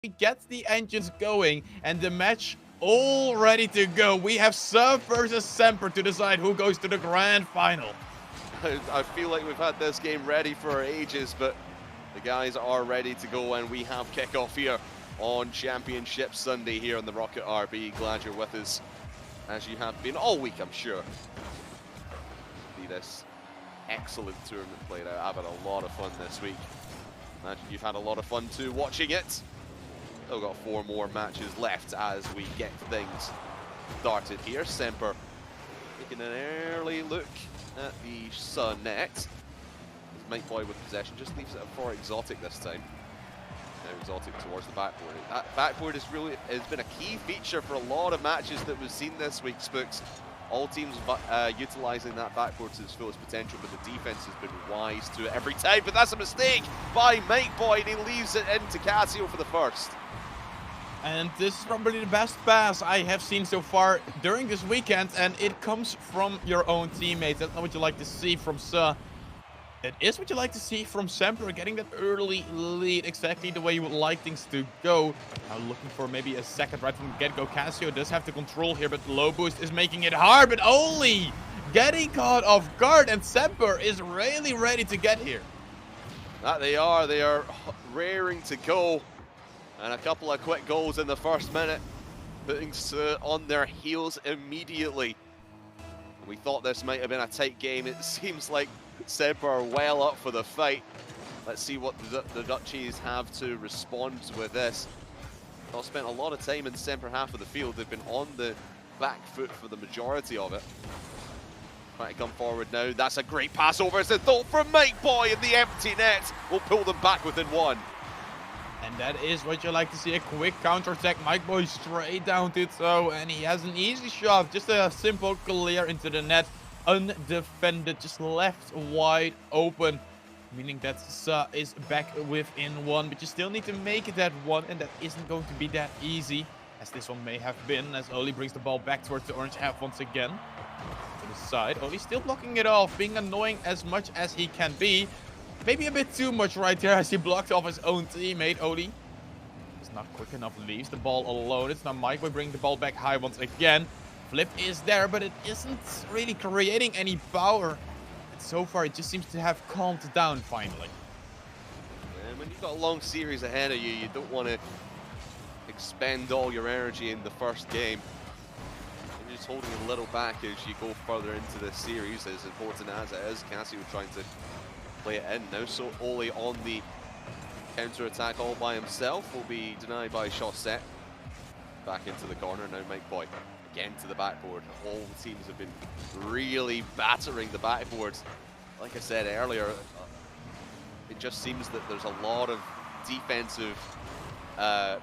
we get the engines going and the match all ready to go. We have SUHHH versus SMPR to decide who goes to the grand final. I feel like we've had this game ready for ages, but the guys are ready to go, and we have kickoff here on Championship Sunday here on the Rocket RB. Glad you're with us, as you have been all week, I'm sure. See this excellent tournament played out. I've had a lot of fun this week. Imagine you've had a lot of fun too watching it. Still got 4 more matches left as we get things started here. SMPR taking an early look at the SUHHH net. Mike Boy with possession, just leaves it for Exotic this time. Now Exotic towards the backboard. That backboard has been a key feature for a lot of matches that we've seen this week, Spooks. All teams utilising that backboard to its fullest potential, but the defense has been wise to it every time. But that's a mistake by Mike Boy, and he leaves it into Casio for the first. And this is probably the best pass I have seen so far during this weekend, and it comes from your own teammates. That's not what you like to see from SUHHH. It is what you like to see from SMPR, getting that early lead exactly the way you would like things to go. Now looking for maybe a second right from the get-go. Casio does have the control here, but low boost is making it hard, but only getting caught off guard, and SMPR is really ready to get here. That they are raring to go. And a couple of quick goals in the first minute, putting SUHHH on their heels immediately. We thought this might have been a tight game. It seems like SMPR are well up for the fight. Let's see what the Dutchies have to respond with this. They've spent a lot of time in the SMPR half of the field. They've been on the back foot for the majority of it. Trying to come forward now. That's a great pass over. It's a thought from Mike Boy, in the empty net will pull them back within 1. And that is what you like to see, a quick counter-attack. Mike Boy straight down to toe, and he has an easy shot. Just a simple clear into the net, undefended, just left wide open. Meaning that SUHHH is back within 1, but you still need to make it that 1, and that isn't going to be that easy, as this one may have been, as Oli brings the ball back towards the orange half once again. To the side, Oli still blocking it off, being annoying as much as he can be. Maybe a bit too much right there as he blocked off his own teammate. Oli is not quick enough, leaves the ball alone. It's now Mike Boy bringing the ball back high once again. Flip is there, but it isn't really creating any power. And so far, it just seems to have calmed down finally. And when you've got a long series ahead of you, you don't want to expend all your energy in the first game. You're just holding a little back as you go further into this series, as important as it is. Cassie was trying to play it in now, so Oli on the counter-attack all by himself will be denied by a shot set. Back into the corner now, Mike Boy again to the backboard. All teams have been really battering the backboards. Like I said earlier, it just seems that there's a lot of defensive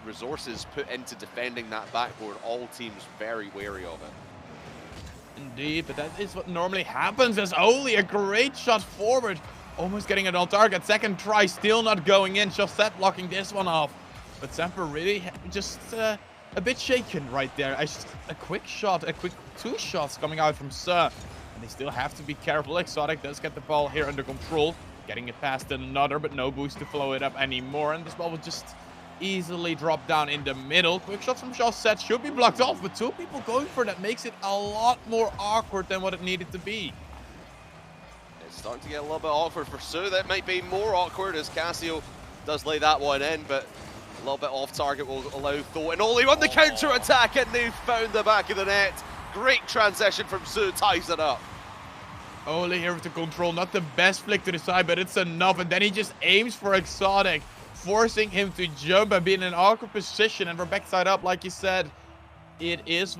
resources put into defending that backboard. All teams very wary of it. Indeed, but that is what normally happens, as Oli a great shot forward. Almost getting it on target. Second try, still not going in. Chaussette blocking this one off. But SMPR really just a bit shaken right there. A quick shot, a quick 2 shots coming out from SUHHH. And they still have to be careful. Exotic does get the ball here under control. Getting it past another, but no boost to flow it up anymore. And this ball will just easily drop down in the middle. Quick shot from Chaussette should be blocked off. But 2 people going for that makes it a lot more awkward than what it needed to be. It's starting to get a little bit awkward for SUHHH. That might be more awkward as Casio does lay that one in, but a little bit off target will allow Tho and Oli on the counter-attack, and they've found the back of the net. Great transition from SUHHH, ties it up. Oli here with the control, not the best flick to the side, but it's enough, and then he just aims for Exotic, forcing him to jump and be in an awkward position, and we're backside up, like you said. It is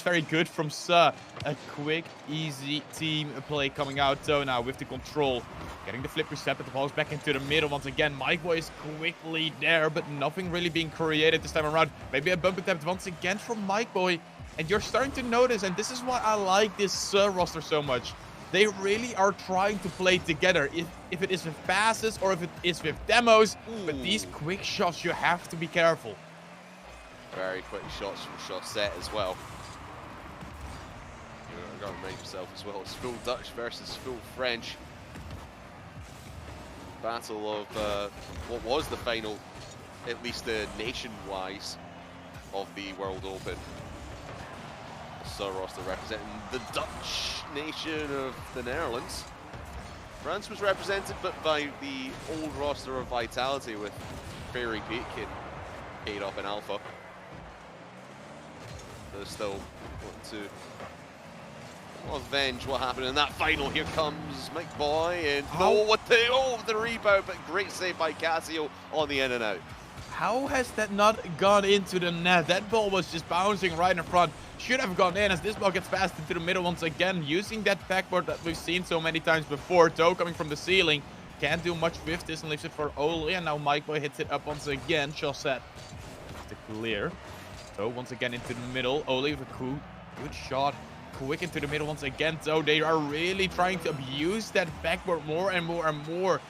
very good from SUHHH. A quick, easy team play coming out though now with the control. Getting the flip reset, but the ball is back into the middle once again. Mike Boy is quickly there, but nothing really being created this time around. Maybe a bump attempt once again from Mike Boy. And you're starting to notice, and this is why I like this SUHHH roster so much. They really are trying to play together. If it is with passes or if it is with demos. But these quick shots, you have to be careful. Very quick shots from Chaussette as well. You've got to remind yourself as well, it's full Dutch versus full French. Battle of what was the final at least the nation-wise of the World Open. So roster representing the Dutch nation of the Netherlands. France was represented but by the old roster of Vitality with Prairie Peak and paid up in Alpha. They're still want to avenge what happened in that final. Here comes Mike Boy and the rebound, but great save by Casio on the in and out. How has that not gone into the net? That ball was just bouncing right in front. Should have gone in as this ball gets passed into the middle once again, using that backboard that we've seen so many times before. Toe coming from the ceiling. Can't do much with this and leaves it for Oli. And now Mike Boy hits it up once again. Chaussette to clear. So once again into the middle. Oli with a good shot. Quick into the middle once again. So they are really trying to abuse that backboard more and more and more.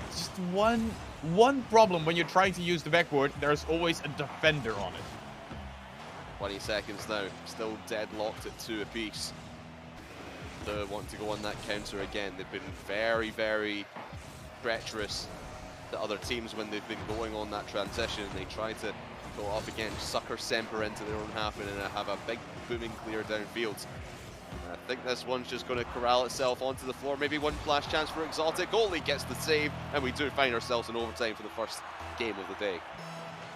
Just one problem when you're trying to use the backboard, there's always a defender on it. 20 seconds now, still deadlocked at 2 apiece. They want to go on that counter again. They've been very, very treacherous to other teams when they've been going on that transition. They try to go up again, sucker SMPR into their own half and then have a big booming clear downfield. I think this one's just going to corral itself onto the floor. Maybe one last chance for Exotic. Goalie gets the save, and we do find ourselves in overtime for the first game of the day.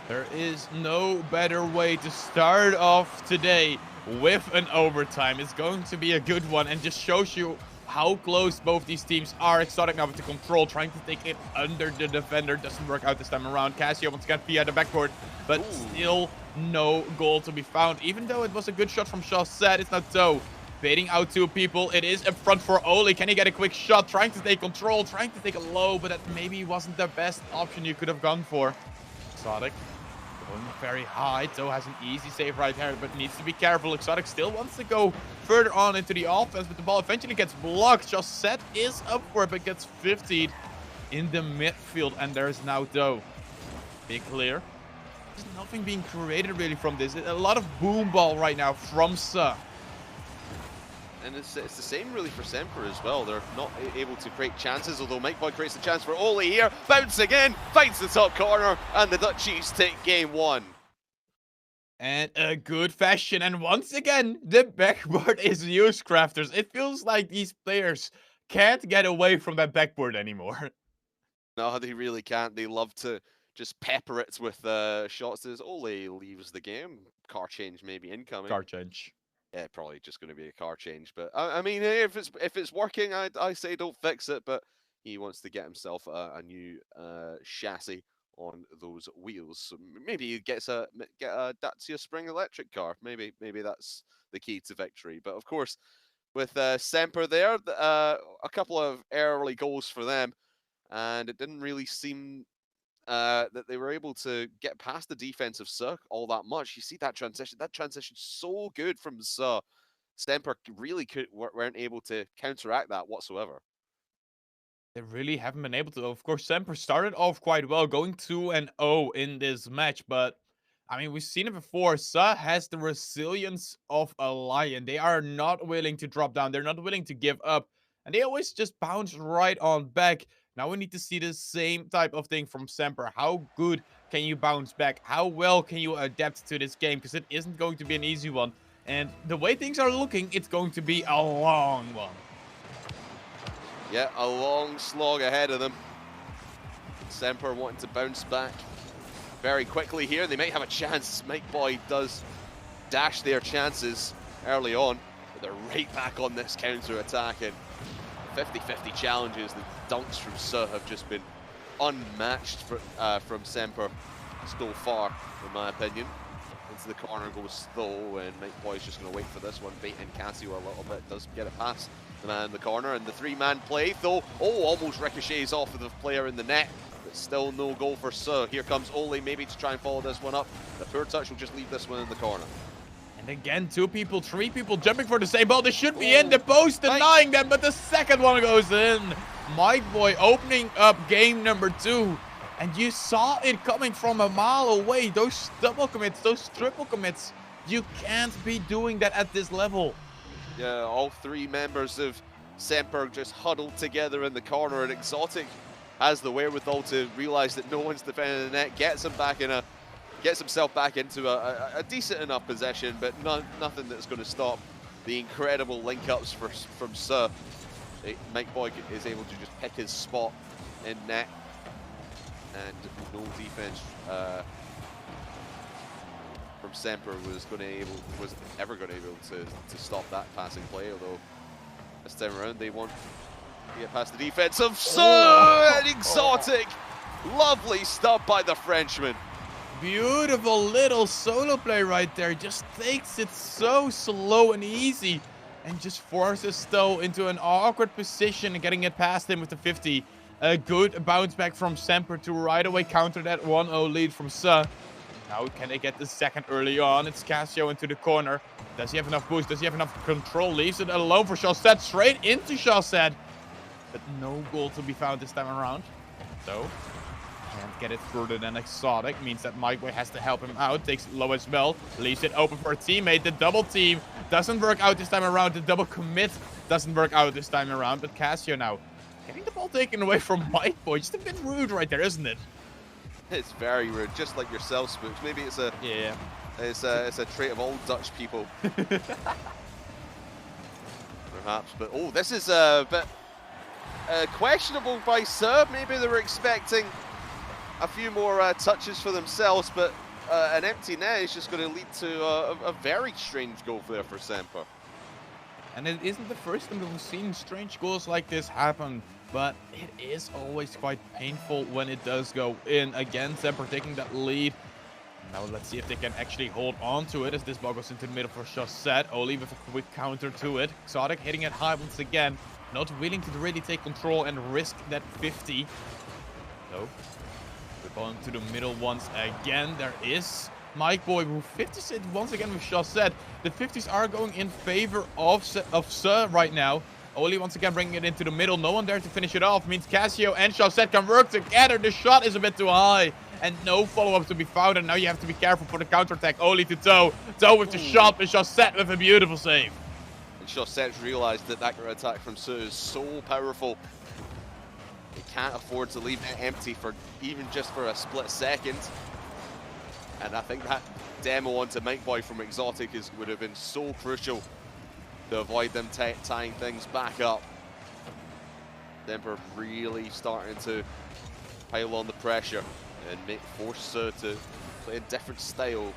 There is no better way to start off today with an overtime. It's going to be a good one and just shows you how close both these teams are. Exotic now with the control, trying to take it under the defender. Doesn't work out this time around. Casio once again via the backboard, but still no goal to be found. Even though it was a good shot from Chaussette, it's not so. Baiting out 2 people. It is in front for Oli. Can he get a quick shot? Trying to take control, trying to take a low, but that maybe wasn't the best option you could have gone for. Exotic going very high. Toe has an easy save right here, but needs to be careful. Exotic still wants to go further on into the offense, but the ball eventually gets blocked. Chaussette is up for it, but gets 50'd in the midfield, and there's now Doe. Big clear. There's nothing being created really from this. A lot of boom ball right now from SUHHH. And it's the same really for SMPR as well. They're not able to create chances, although Mike Boy creates a chance for Oli here. Bounce again, finds the top corner, and the Dutchies take game 1. And a good fashion. And once again, the backboard is used, crafters. It feels like these players can't get away from that backboard anymore. No, they really can't. They love to just pepper it with shots as Oli leaves the game. Car change maybe incoming. Car change. Yeah, probably just going to be a car change. But I mean, if it's working, I say don't fix it. But he wants to get himself a new chassis on those wheels. So maybe he get a Dacia Spring electric car. Maybe that's the key to victory. But of course, with SMPR there, a couple of early goals for them, and it didn't really seem that they were able to get past the defense of SUHHH all that much. You see that transition. That transition so good from SUHHH. SMPR really weren't able to counteract that whatsoever. They really haven't been able to. Of course, SMPR started off quite well, going 2-0 in this match. But, I mean, we've seen it before. SUHHH has the resilience of a lion. They are not willing to drop down. They're not willing to give up. And they always just bounce right on back. Now we need to see the same type of thing from SMPR. How good can you bounce back? How well can you adapt to this game? Because it isn't going to be an easy one. And the way things are looking, it's going to be a long one. Yeah, a long slog ahead of them. SMPR wanting to bounce back very quickly here. They might have a chance. Mike Boy does dash their chances early on. But they're right back on this counter-attack. And 50-50 challenges. The dunks from SUHHH have just been unmatched from SMPR so far, in my opinion. Into the corner goes slow, and Mike Boy's just going to wait for this one. Baiting Casio a little bit, does get it past the man in the corner, and the 3-man play, though, almost ricochets off of the player in the net, but still no goal for SUHHH. Here comes Oli, maybe to try and follow this one up. The poor touch will just leave this one in the corner. And again, 2 people, 3 people jumping for the same ball. They should be in the post, denying them, but the second one goes in. Mike Boy opening up game number 2. And you saw it coming from a mile away. Those double commits, those triple commits, you can't be doing that at this level. Yeah, all 3 members of SMPR just huddled together in the corner, and Exotic has the wherewithal to realize that no one's defending the net, gets himself back into a decent enough possession, but nothing that's going to stop the incredible link-ups from SUHHH. Mike Boy is able to just pick his spot in net, and no defense from SMPR was ever going to be able to stop that passing play. Although this time around they want to get past the defense of SUHHH, and Exotic, lovely stop by the Frenchman. Beautiful little solo play right there. Just takes it so slow and easy, and just forces Stowe into an awkward position and getting it past him with the 50. A good bounce back from SMPR to right away counter that 1-0 lead from SUHHH. Now can they get the second early on? It's Casio into the corner. Does he have enough boost? Does he have enough control? Leaves it alone for SUHHH. Straight into SUHHH. But no goal to be found this time around. So can't get it further than Exotic. Means that Mike Boy has to help him out. Takes it low as well. Leaves it open for a teammate. The double team doesn't work out this time around. The double commit doesn't work out this time around. But Casio now getting the ball taken away from Mike Boy. Just a bit rude right there, isn't it? It's very rude, just like yourself, Spooks. Maybe it's a it's a trait of old Dutch people, perhaps. But oh, this is a bit questionable by SUHHH. Maybe they were expecting a few more touches for themselves, but an empty net is just going to lead to a very strange goal there for SMPR. And it isn't the first time that we've seen strange goals like this happen, but it is always quite painful when it does go in. Again, SMPR taking that lead. Now let's see if they can actually hold on to it as this ball goes into the middle for SUHHH. Oli with a quick counter to it. Exotic hitting it high once again. Not willing to really take control and risk that 50. So, we're going to the middle once again. There is Mike Boy who 50s it once again with SUHHH. The 50s are going in favor of SUHHH right now. Oli once again bringing it into the middle. No one there to finish it off. Means Casio and SUHHH can work together. The shot is a bit too high. And no follow-up to be found. And now you have to be careful for the counter-attack. Oli to Toe. Toe with the shot. And SUHHH with a beautiful save. And SUHHH realized that attack from SUHHH is so powerful. They can't afford to leave it empty for even just for a split second. And I think that demo onto Mike Boy from Exotic would have been so crucial to avoid them tying things back up. SMPR really starting to pile on the pressure and force SUHHH to play a different style,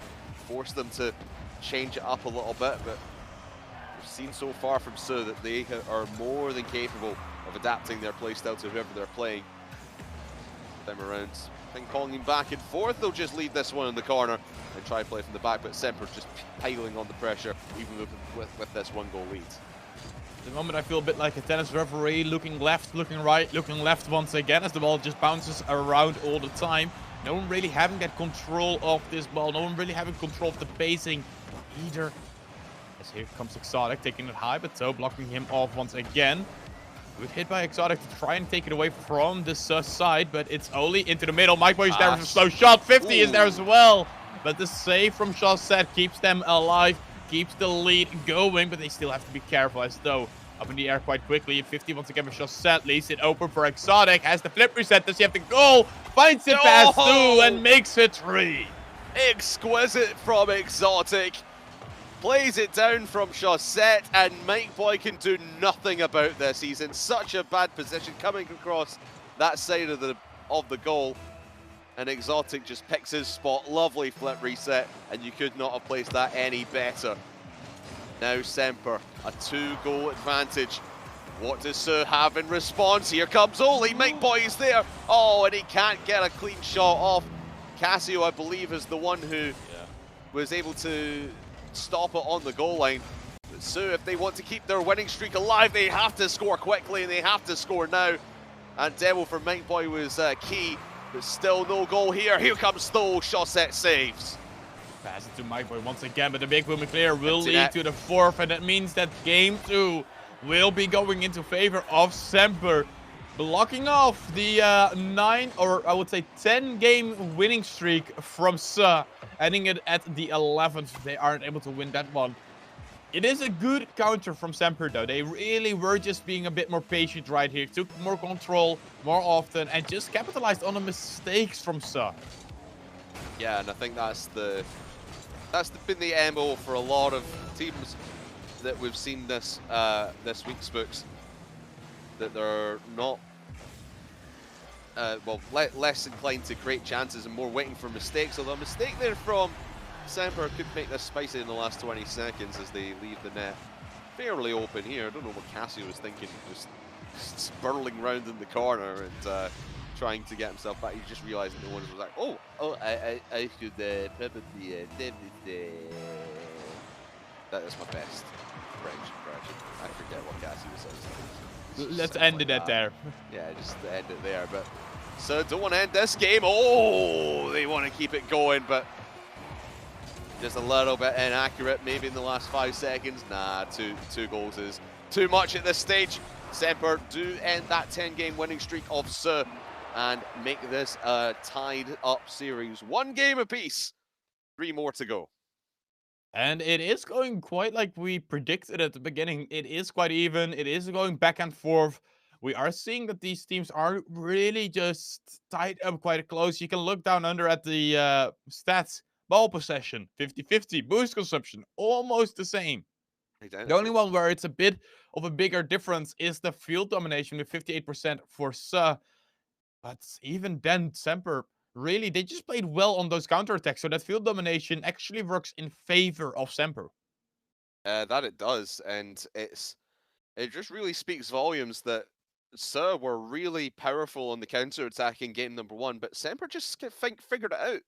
force them to change it up a little bit, but we've seen so far from SUHHH that they are more than capable of adapting their playstyle to whoever they're playing. Time around, ping-ponging back and forth, they'll just leave this one in the corner and try to play from the back, but SMPR just piling on the pressure, even with this 1-goal lead. At the moment I feel a bit like a tennis referee, looking left, looking right, looking left once again as the ball just bounces around all the time. No one really having that control of this ball, no one really having control of the pacing either. As here comes Exotic taking it high, but so blocking him off once again. Good hit by Exotic to try and take it away from the SUHHH side, but it's Oli into the middle. Mike Boy is there with a slow shot. 50 is there as well. But the save from SUHHH keeps them alive, keeps the lead going, but they still have to be careful as though up in the air quite quickly. 50 once again with SUHHH leaves it open for Exotic. Has the flip reset. Does he have the goal? Finds it past 2 and makes it 3. Exquisite from Exotic. Plays it down from SUHHH, and Mike Boy can do nothing about this. He's in such a bad position coming across that side of the goal. And Exotic just picks his spot. Lovely flip reset, and you could not have placed that any better. Now SMPR, a 2-goal advantage. What does SUHHH have in response? Here comes Oli. Mike Boy is there. Oh, and he can't get a clean shot off. Casio, I believe, is the one who was able to stop it on the goal line. But SUHHH, if they want to keep their winning streak alive, they have to score quickly, and they have to score now. And demo for Mike Boy was key, but still no goal here. Here comes Stowe. SUHHH saves. Pass it to Mike Boy once again, but the big boom clear will lead to the 4th, and that means that game 2 will be going into favor of SMPR, blocking off the 9, or I would say 10-game winning streak from SUHHH, ending it at the 11th. They aren't able to win that one. It is a good counter from SMPR, though. They really were just being a bit more patient right here. Took more control more often and just capitalized on the mistakes from SUHHH. Yeah, and I think that's been the MO for a lot of teams that we've seen this week, Spooks. That they're not less inclined to create chances and more waiting for mistakes. Although a mistake there from SMPR could make this spicy in the last 20 seconds as they leave the net fairly open here. I don't know what Cassie was thinking, just spurling round in the corner and trying to get himself back. He just realized that the one was like, I should probably that is my best French impression. I forget what Cassie was saying. Let's end it at there. Yeah, just end it there. But so don't want to end this game. Oh, they want to keep it going, but just a little bit inaccurate, maybe in the last 5 seconds. Nah, two goals is too much at this stage. SMPR do end that 10-game winning streak of SUHHH and make this a tied-up series. 1 game apiece, 3 more to go. And it is going quite like we predicted at the beginning. It is quite even. It is going back and forth. We are seeing that these teams are really just tied up quite close. You can look down under at the stats. Ball possession, 50-50. Boost consumption, almost the same. Identical. The only one where it's a bit of a bigger difference is the field domination with 58% for SUHHH. But even then, SMPR, really, they just played well on those counterattacks. So that field domination actually works in favor of SMPR. That it does. And it just really speaks volumes that SUHHH were really powerful on the counterattack in game number 1. But SMPR just figured it out.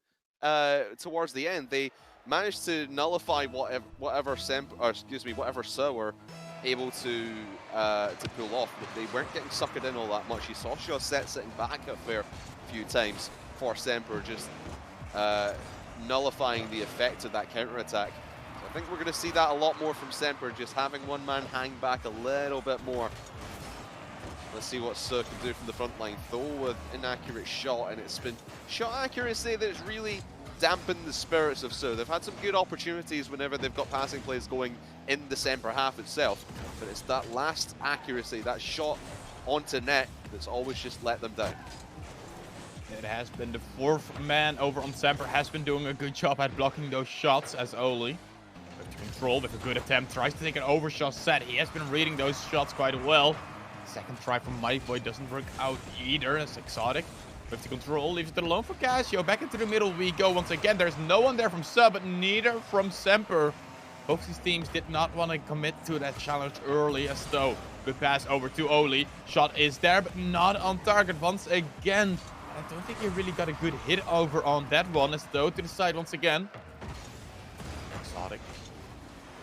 Towards the end, they managed to nullify whatever SUHHH were able to pull off. But they weren't getting suckered in all that much. You saw Chaussette sitting back a fair few times for SMPR, just nullifying the effect of that counterattack. So I think we're going to see that a lot more from SMPR, just having one man hang back a little bit more. Let's see what SUHHH can do from the front line. Though an inaccurate shot, and it's been shot accuracy that's really dampened the spirits of SUHHH. They've had some good opportunities whenever they've got passing plays going in the SMPR half itself, but it's that last accuracy, that shot onto net, that's always just let them down. It has been the 4th man over on SMPR, has been doing a good job at blocking those shots as Oli. With control, with a good attempt, tries to take an overshot set. He has been reading those shots quite well. Second try from MikeBoy doesn't work out either. It's Exotic. With the control, leaves it alone for Casio. Back into the middle we go once again. There's no one there from SUHHH, but neither from SMPR. Both these teams did not want to commit to that challenge early, as though. Good pass over to Oli. Shot is there, but not on target once again. I don't think he really got a good hit over on that one, as though to the side once again. Exotic.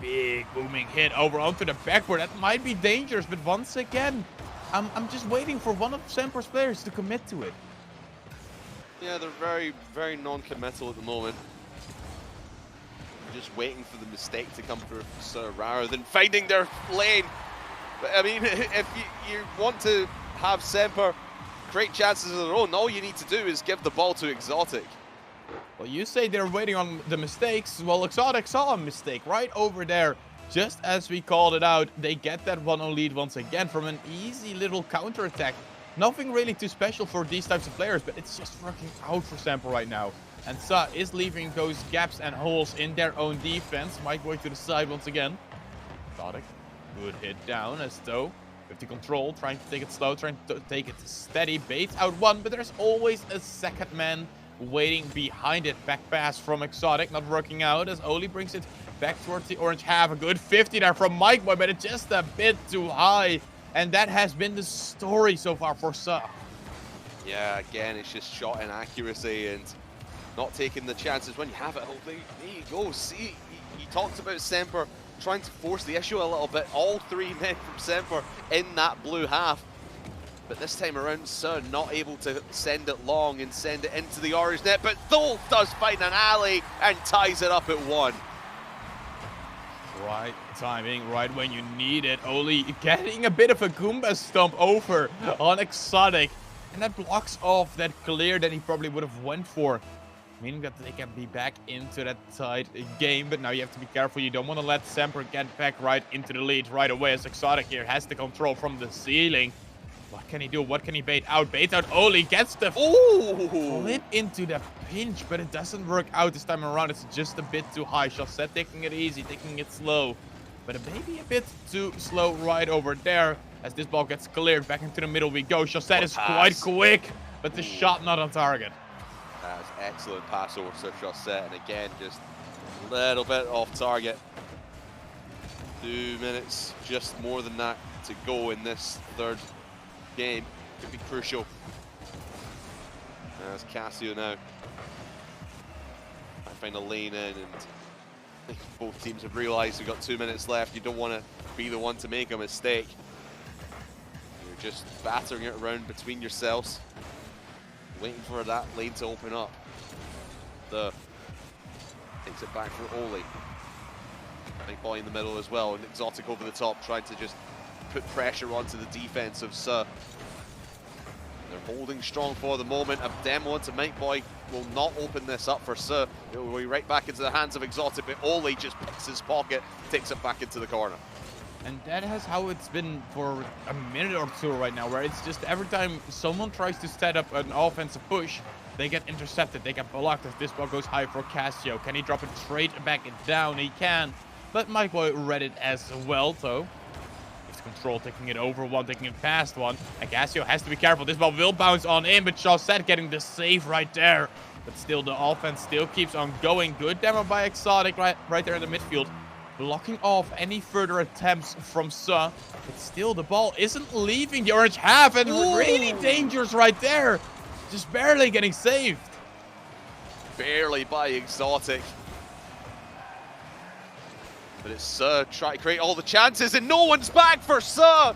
Big booming hit over onto the backboard. That might be dangerous, but once again, I'm just waiting for one of SMPR's players to commit to it. Yeah, they're very, very non-committal at the moment. Just waiting for the mistake to come through from SUHHH rather than finding their lane. But I mean, if you want to have SMPR create chances of their own, all you need to do is give the ball to Exotic. Well, you say they're waiting on the mistakes. Well, Exotic saw a mistake right over there. Just as we called it out, they get that 1-0 lead once again from an easy little counterattack. Nothing really too special for these types of players, but it's just working out for SMPR right now. And SUHHH is leaving those gaps and holes in their own defense. MikeBoy to the side once again. Exotic, good hit down as though. With the control, trying to take it slow, trying to take it steady. Baits out one, but there's always a second man waiting behind it. Back pass from Exotic, not working out as Oli brings it back towards the orange half. A good 50 there from MikeBoy, but it's just a bit too high. And that has been the story so far for SUHHH. Yeah, again, it's just shot inaccuracy and not taking the chances when you have it. Oh, there you go. See, he talked about SMPR trying to force the issue a little bit. All 3 men from SMPR in that blue half. But this time around, SUHHH not able to send it long and send it into the orange net. But Thole does find an alley and ties it up at 1. Right timing, right when you need it. Oli getting a bit of a Goomba stomp over on Exotic. And that blocks off that clear that he probably would have went for. meaning that they can be back into that tight game. But now you have to be careful. You don't want to let SMPR get back right into the lead right away, as Exotic here has the control from the ceiling. What can he do? What can he bait out? Bait out Oli, gets the flip into the pinch, but it doesn't work out this time around. It's just a bit too high. Chaussette taking it easy, taking it slow, but maybe a bit too slow right over there. As this ball gets cleared, back into the middle we go. Chaussette is quite quick, but the shot not on target. That's excellent pass over to Chaussette, and again, just a little bit off target. 2 minutes, just more than that to go in this third game. Could be crucial. As Casio now I find a lane in, and I think both teams have realized we've got 2 minutes left. You don't want to be the one to make a mistake. You're just battering it around between yourselves, waiting for that lane to open up. Takes it back for Oli. Big boy in the middle as well, and Exotic over the top, trying to just put pressure onto the defense of SUHHH. They're holding strong for the moment. A demo onto Mike Boy will not open this up for SUHHH. It will be right back into the hands of Exotic, but Oli just picks his pocket, takes it back into the corner. And that has how it's been for a minute or two right now, where it's just every time someone tries to set up an offensive push, they get intercepted, they get blocked as this ball goes high for Casio. Can he drop it straight back down? He can, but Mike Boy read it as well, though. Control, taking it over one, taking it past one. And Casio has to be careful. This ball will bounce on in, but Chaussette getting the save right there. But still, the offense still keeps on going. Good demo by Exotic right there in the midfield, blocking off any further attempts from SUHHH. But still, the ball isn't leaving the orange half, and really dangerous right there. Just barely getting saved. Barely by Exotic. But it's SUHHH trying to create all the chances, and no one's back for SUHHH.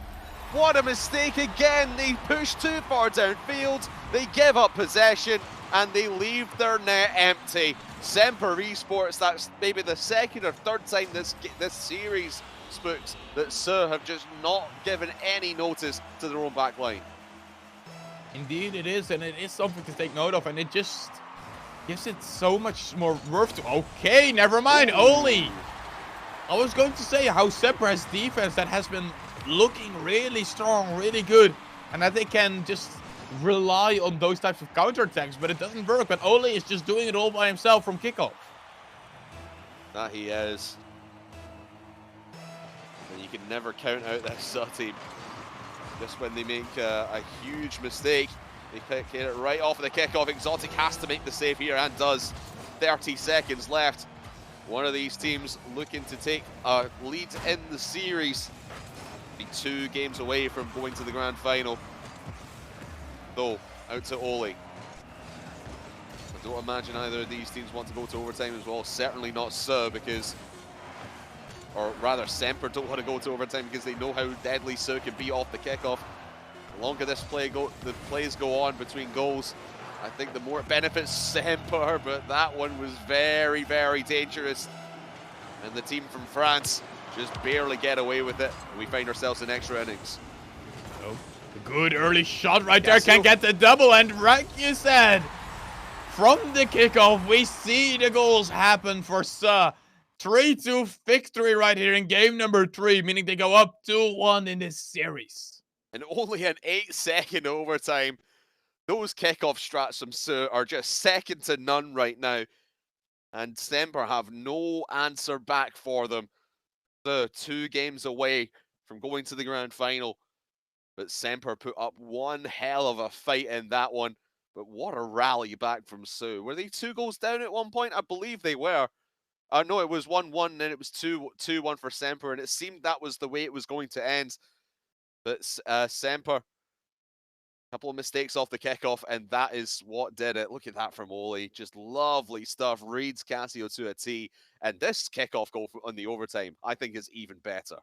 What a mistake again. They push too far downfield, they give up possession, and they leave their net empty. SMPR Esports, that's maybe the second or third time this series, Spooks, that SUHHH have just not given any notice to their own back line. Indeed it is, and it is something to take note of, and it just gives it so much more worth to... Okay, never mind, Oli. I was going to say how SMPR has defense that has been looking really strong, really good, and that they can just rely on those types of counterattacks, but it doesn't work. But Oli is just doing it all by himself from kickoff. That he is. And you can never count out that SUHHH team. Just when they make a huge mistake, they pick it right off of the kickoff. Exotic has to make the save here, and does. 30 seconds left. One of these teams looking to take a lead in the series. Be 2 games away from going to the grand final. Though, out to Oli. I don't imagine either of these teams want to go to overtime as well. Certainly not SUHHH, because, or rather SMPR don't want to go to overtime because they know how deadly SUHHH can be off the kickoff. The longer the plays go on between goals, I think the more it benefits SMPR, but that one was very, very dangerous. And the team from France just barely get away with it. We find ourselves in extra innings. Oh, good early shot right there. Can get the double, and like you said, from the kickoff, we see the goals happen for SUHHH. 3-2 victory right here in game number 3, meaning they go up 2-1 in this series. And only an 8-second overtime. Those kickoff strats from SUHHH are just second to none right now. And SMPR have no answer back for them. The 2 games away from going to the grand final. But SMPR put up one hell of a fight in that one. But what a rally back from SUHHH. Were they 2 goals down at one point? I believe they were. No, it was 1-1, and then it was 2-1 for SMPR. And it seemed that was the way it was going to end. But SMPR, couple of mistakes off the kickoff, and that is what did it. Look at that from Oli. Just lovely stuff. Reads Casio to a T. And this kickoff goal on the overtime, I think, is even better.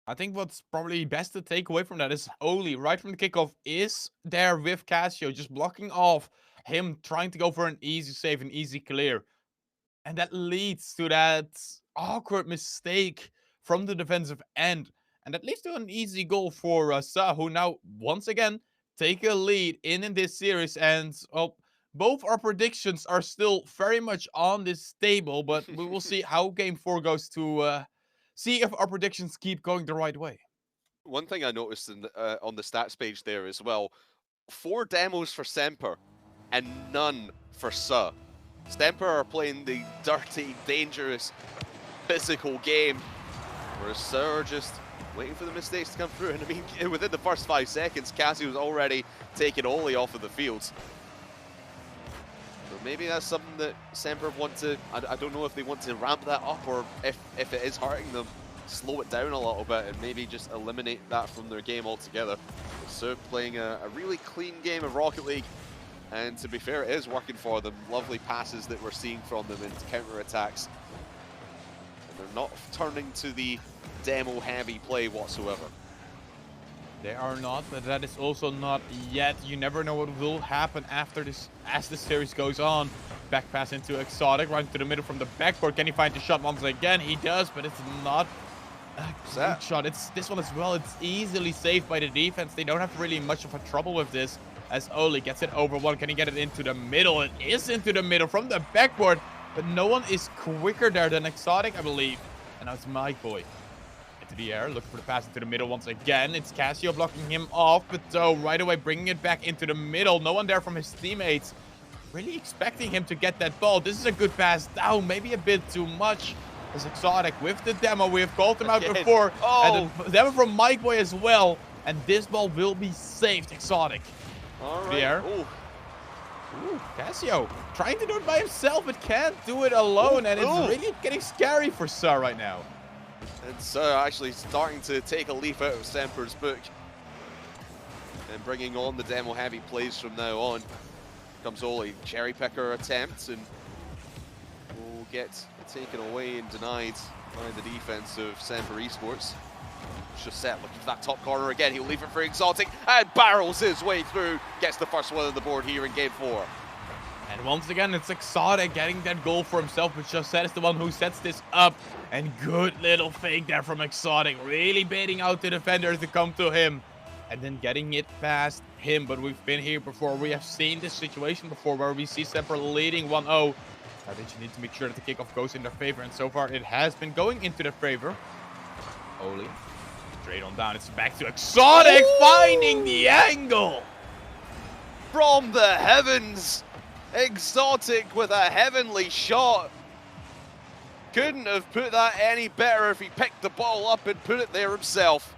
I think what's probably best to take away from that is Oli, right from the kickoff, is there with Casio, just blocking off him trying to go for an easy save, an easy clear. And that leads to that awkward mistake from the defensive end. And that leads to an easy goal for SUHHH, who now, once again, take a lead in this series, and both our predictions are still very much on this table, but we will see how game 4 goes to see if our predictions keep going the right way. One thing I noticed on the stats page there as well, 4 demos for SMPR and none for SUHHH. SMPR are playing the dirty, dangerous, physical game, whereas SUHHH are just waiting for the mistakes to come through. And I mean, within the first 5 seconds, Cassie was already taking Oli off of the field. So maybe that's something that SMPR want to, I don't know if they want to ramp that up or if it is hurting them, slow it down a little bit and maybe just eliminate that from their game altogether. SUHHH playing a really clean game of Rocket League, and to be fair, it is working for them. Lovely passes that we're seeing from them into counter-attacks. And they're not turning to the demo-heavy play whatsoever. They are not, but that is also not yet. You never know what will happen after this, as the series goes on. Back pass into Exotic, right into the middle from the backboard. Can he find the shot once again? He does, but it's not a good shot. It's this one as well. It's easily saved by the defense. They don't have really much of a trouble with this, as Oli gets it over one. Can he get it into the middle? It is into the middle from the backboard, but no one is quicker there than Exotic, I believe. And now it's Mike Boy. Into the air, looking for the pass into the middle once again. It's Casio blocking him off, but right away bringing it back into the middle. No one there from his teammates. Really expecting him to get that ball. This is a good pass down, maybe a bit too much. As Exotic with the demo, we have called him out before. And the demo from Mike Boy as well. And this ball will be saved, Exotic. All right. There. Ooh, Casio trying to do it by himself, but can't do it alone. And it's really getting scary for SUHHH right now. And SUHHH actually starting to take a leaf out of SMPR's book and bringing on the demo-heavy plays from now on. Comes Oli, cherry picker attempt, and will get taken away and denied by the defense of SMPR Esports. SUHHH looking for that top corner again. He'll leave it for Exotic and barrels his way through. Gets the first one on the board here in game 4. And once again, it's Exotic getting that goal for himself, but SUHHH is the one who sets this up. And good little fake there from Exotic, really baiting out the defenders to come to him. And then getting it past him, but we've been here before. We have seen this situation before where we see SMPR leading 1-0. Now they just need to make sure that the kickoff goes in their favor, and so far it has been going into their favor. Oli, straight on down. It's back to Exotic, finding the angle. From the heavens, Exotic with a heavenly shot. Couldn't have put that any better if he picked the ball up and put it there himself.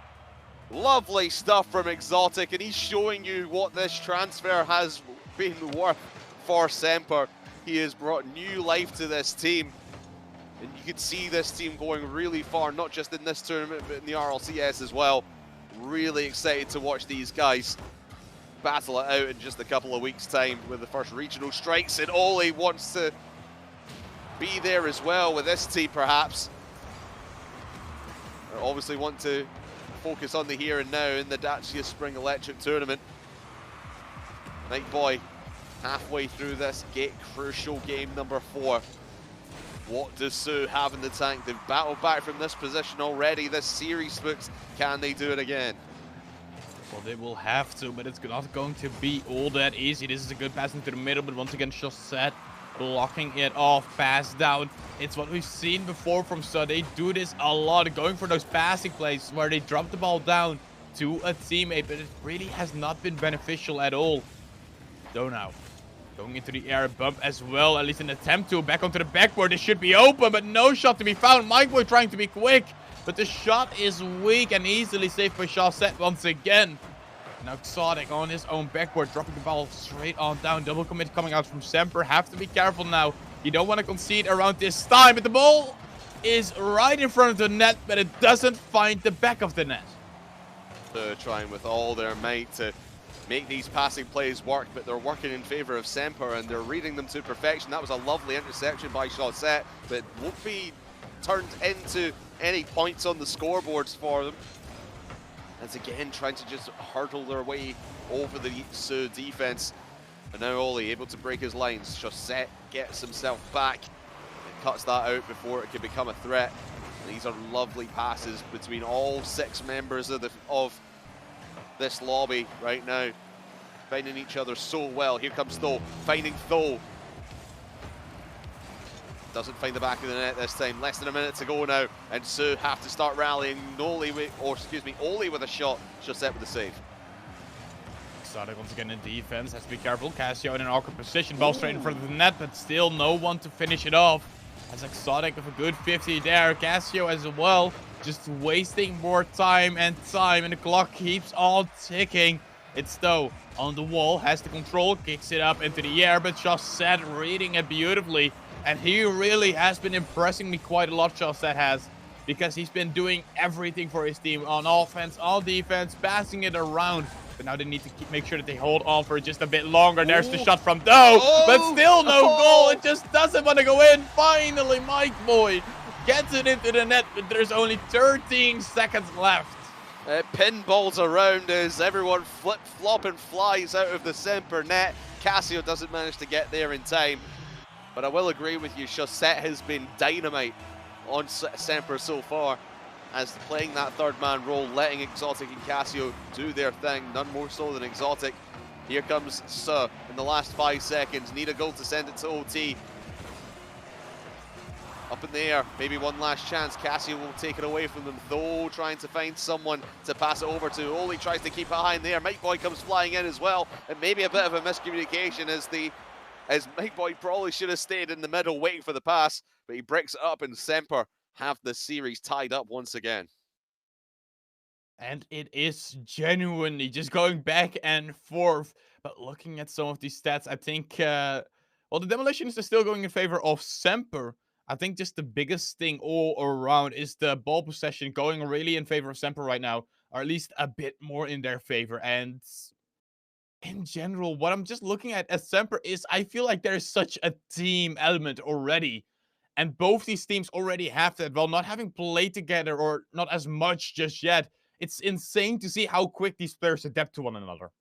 Lovely stuff from Exotic, and he's showing you what this transfer has been worth for SMPR. He has brought new life to this team, and you can see this team going really far, not just in this tournament, but in the RLCS as well. Really excited to watch these guys battle it out in just a couple of weeks' time with the first regional strikes, and Oli wants to be there as well with this team, perhaps. They obviously want to focus on the here and now in the Dacia Spring Electric Tournament. Mike Boy halfway through this crucial game number 4. What does SUHHH have in the tank? They've battled back from this position already. This series books, can they do it again? Well, they will have to, but it's not going to be all that easy. This is a good pass into the middle, but once again, SUHHH blocking it off, pass down. It's what we've seen before from SUHHH. They do this a lot, going for those passing plays where they drop the ball down to a teammate, but it really has not been beneficial at all. So now, going into the air bump as well, at least an attempt to, back onto the backboard. This should be open, but no shot to be found. Mike Boy trying to be quick, but the shot is weak and easily saved by SUHHH once again. Now Exotic on his own backboard, dropping the ball straight on down. Double commit coming out from SMPR. Have to be careful now. You don't want to concede around this time, but the ball is right in front of the net, but it doesn't find the back of the net. They're trying with all their might to make these passing plays work, but they're working in favor of SMPR, and they're reading them to perfection. That was a lovely interception by SUHHH, but won't be turned into any points on the scoreboards for them. As again, trying to just hurdle their way over the SUHHH defense. And now Oli able to break his lines. SUHHH gets himself back and cuts that out before it can become a threat. And these are lovely passes between all 6 members of this lobby right now. finding each other so well. Here comes Tho, finding Tho. Doesn't find the back of the net this time. Less than a minute to go now, and SUHHH have to start rallying. Oli with a shot. SUHHH with a save. Exotic once again in defense. Has to be careful. Casio in an awkward position. Ball straight in front of the net, but still no one to finish it off. As Exotic with a good 50 there. Casio as well. Just wasting more time, and the clock keeps on ticking. It's Tho on the wall. Has the control. Kicks it up into the air, but SUHHH reading it beautifully. And he really has been impressing me quite a lot, SUHHH has. Because he's been doing everything for his team. On offense, on defense, passing it around. But now they need to make sure that they hold on for just a bit longer. There's the shot from Tho. But still no goal. It just doesn't want to go in. Finally, Mike Boy gets it into the net. But there's only 13 seconds left. Pinballs around as everyone flip-flop and flies out of the SMPR net. Casio doesn't manage to get there in time. But I will agree with you, SUHHH has been dynamite on SMPR so far, as playing that third-man role, letting Exotic and Casio do their thing, none more so than Exotic. Here comes SUHHH in the last 5 seconds, need a goal to send it to OT. Up in the air, maybe one last chance. Casio will take it away from them, though, trying to find someone to pass it over to. Oli tries to keep it high in the air. Mike Boy comes flying in as well, and maybe a bit of a miscommunication as Mike Boy probably should have stayed in the middle waiting for the pass, but he breaks it up, and SMPR have the series tied up once again. And it is genuinely just going back and forth. But looking at some of these stats, I think, well, the demolitions are still going in favor of SMPR. I think just the biggest thing all around is the ball possession going really in favor of SMPR right now, or at least a bit more in their favor. And in general, what I'm just looking at as SMPR is I feel like there's such a team element already. And both these teams already have that, while not having played together or not as much just yet. It's insane to see how quick these players adapt to one another.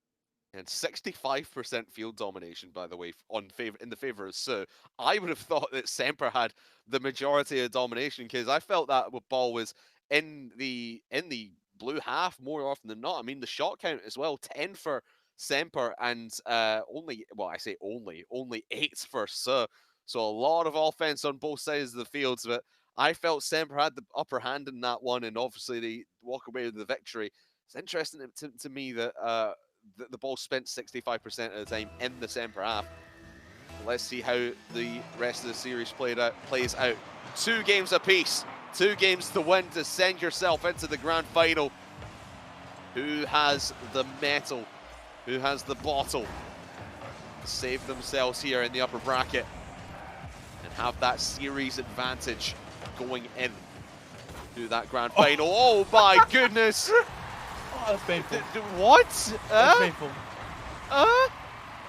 And 65% field domination, by the way, in the favor of SUHHH. I would have thought that SMPR had the majority of domination, because I felt that the ball was in the blue half more often than not. I mean, the shot count as well, 10 for SMPR and only 8 for SUHHH. So a lot of offense on both sides of the fields, but I felt SMPR had the upper hand in that one, and obviously they walk away with the victory. It's interesting to me that the ball spent 65% of the time in the SMPR half. Let's see how the rest of the series plays out. 2 games apiece, 2 games to win to send yourself into the grand final. Who has the metal? Who has the bottle? Save themselves here in the upper bracket and have that series advantage going in to that grand final. Oh my goodness! Oh, that's painful. What? That's painful.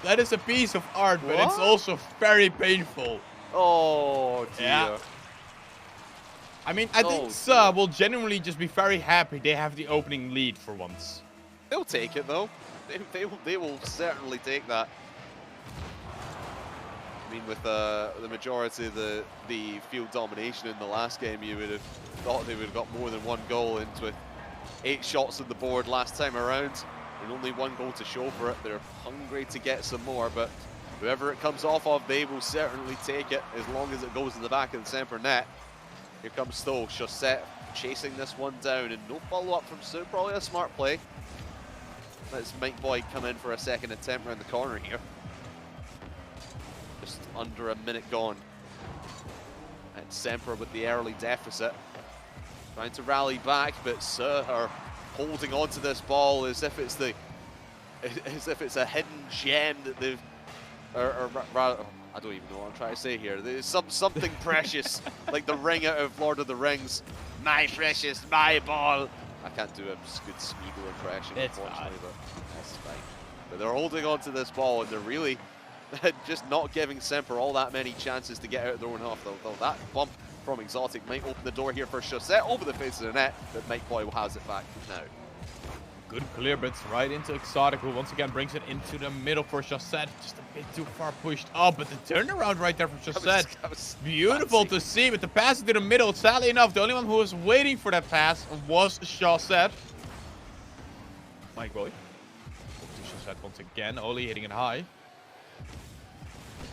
That is a piece of art, but it's also very painful. Oh dear. Yeah. I mean, I think SUHHH will genuinely just be very happy they have the opening lead for once. They'll take it though. They will certainly take that. I mean, with the majority of the field domination in the last game, you would have thought they would have got more than 1 goal, and with 8 shots on the board last time around, and only 1 goal to show for it. They're hungry to get some more, but whoever it comes off of, they will certainly take it, as long as it goes in the back of the SMPR net. Here comes Tho, SUHHH chasing this one down, and no follow-up from SUHHH, probably a smart play. Let's Mike Boy come in for a second attempt around the corner here. Just under a minute gone. And SMPR with the early deficit. Trying to rally back, but SUHHH are holding on to this ball as if it's a hidden gem that they've, or rather, I don't even know what I'm trying to say here. There's something precious, like the ring out of Lord of the Rings. My precious, my ball. I can't do a good Smeagol impression, unfortunately, but that's fine. But they're holding on to this ball, and they're really just not giving SMPR all that many chances to get out of their own half. Though that bump from Exotic might open the door here for SUHHH over the face of the net, but Mike Boy has it back now. Good clear bits right into Exotic, who once again brings it into the middle for SUHHH. Just a bit too far pushed up, but the turnaround right there for SUHHH. That was beautiful to see, but the pass into the middle, sadly enough, the only one who was waiting for that pass was SUHHH. Mike Boy. Showset once again. Oli hitting it high.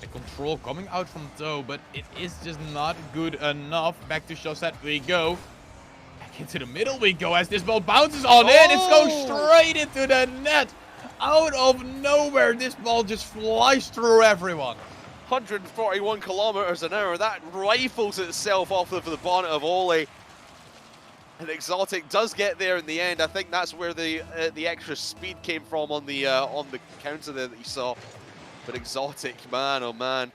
The control coming out from Doe, but it is just not good enough. Back to Showset we go. Back into the middle we go as this ball bounces on in. It's going straight into the net. Out of nowhere, this ball just flies through everyone. 141 kilometers an hour. That rifles itself off of the bonnet of Oli. And Exotic does get there in the end. I think that's where the extra speed came from on the counter there that you saw. But Exotic, man, oh man,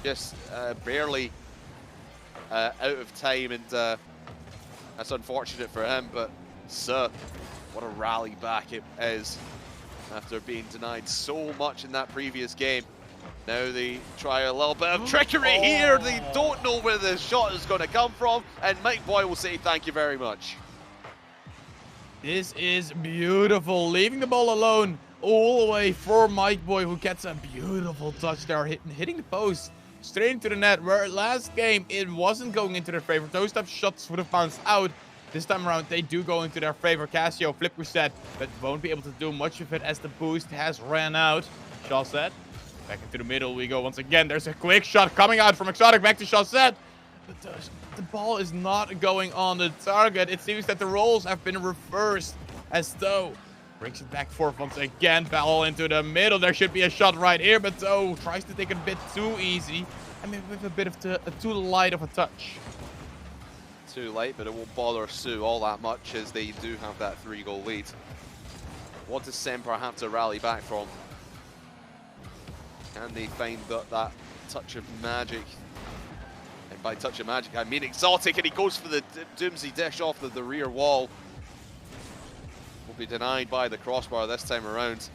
just barely out of time, and that's unfortunate for him. But what a rally back it is after being denied so much in that previous game. Now they try a little bit of trickery here. They don't know where the shot is going to come from, and Mike Boy will say thank you very much. This is beautiful. Leaving the ball alone all the way for Mike Boy, who gets a beautiful touch there, hitting the post straight into the net, where last game it wasn't going into their favor. Those type of shots would have bounced out. This time around, they do go into their favor. Casio flip reset, but won't be able to do much of it as the boost has ran out. Shawset. Back into the middle we go once again. There's a quick shot coming out from Exotic back to Shawset. But the ball is not going on the target. It seems that the roles have been reversed as Doe brings it back forth once again. Ball into the middle. There should be a shot right here, but Doe tries to take it a bit too easy. I mean, with a bit of too light of a touch. Too light, but it won't bother Sue all that much as they do have that 3-goal lead. What does SMPR have to rally back from? Can they find that touch of magic? And by touch of magic, I mean Exotic, and he goes for the Doomsday dish off the rear wall. Will be denied by the crossbar this time around.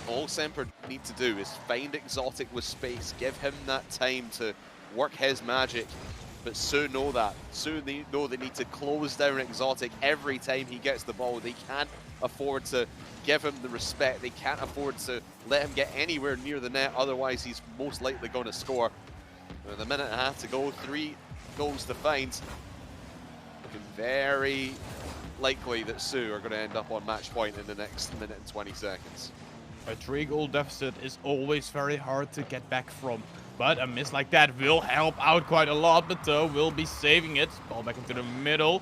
All SMPR need to do is find Exotic with space, give him that time to work his magic. But soon know that. Soon they know they need to close down Exotic every time he gets the ball. They can't afford to give him the respect. They can't afford to let him get anywhere near the net. Otherwise, he's most likely going to score. With a minute and a half to go, 3 goals to find. Looking very likely that Sioux are going to end up on match point in the next minute and 20 seconds. A 3-goal deficit is always very hard to get back from. But a miss like that will help out quite a lot, but Doe will be saving it. Ball back into the middle.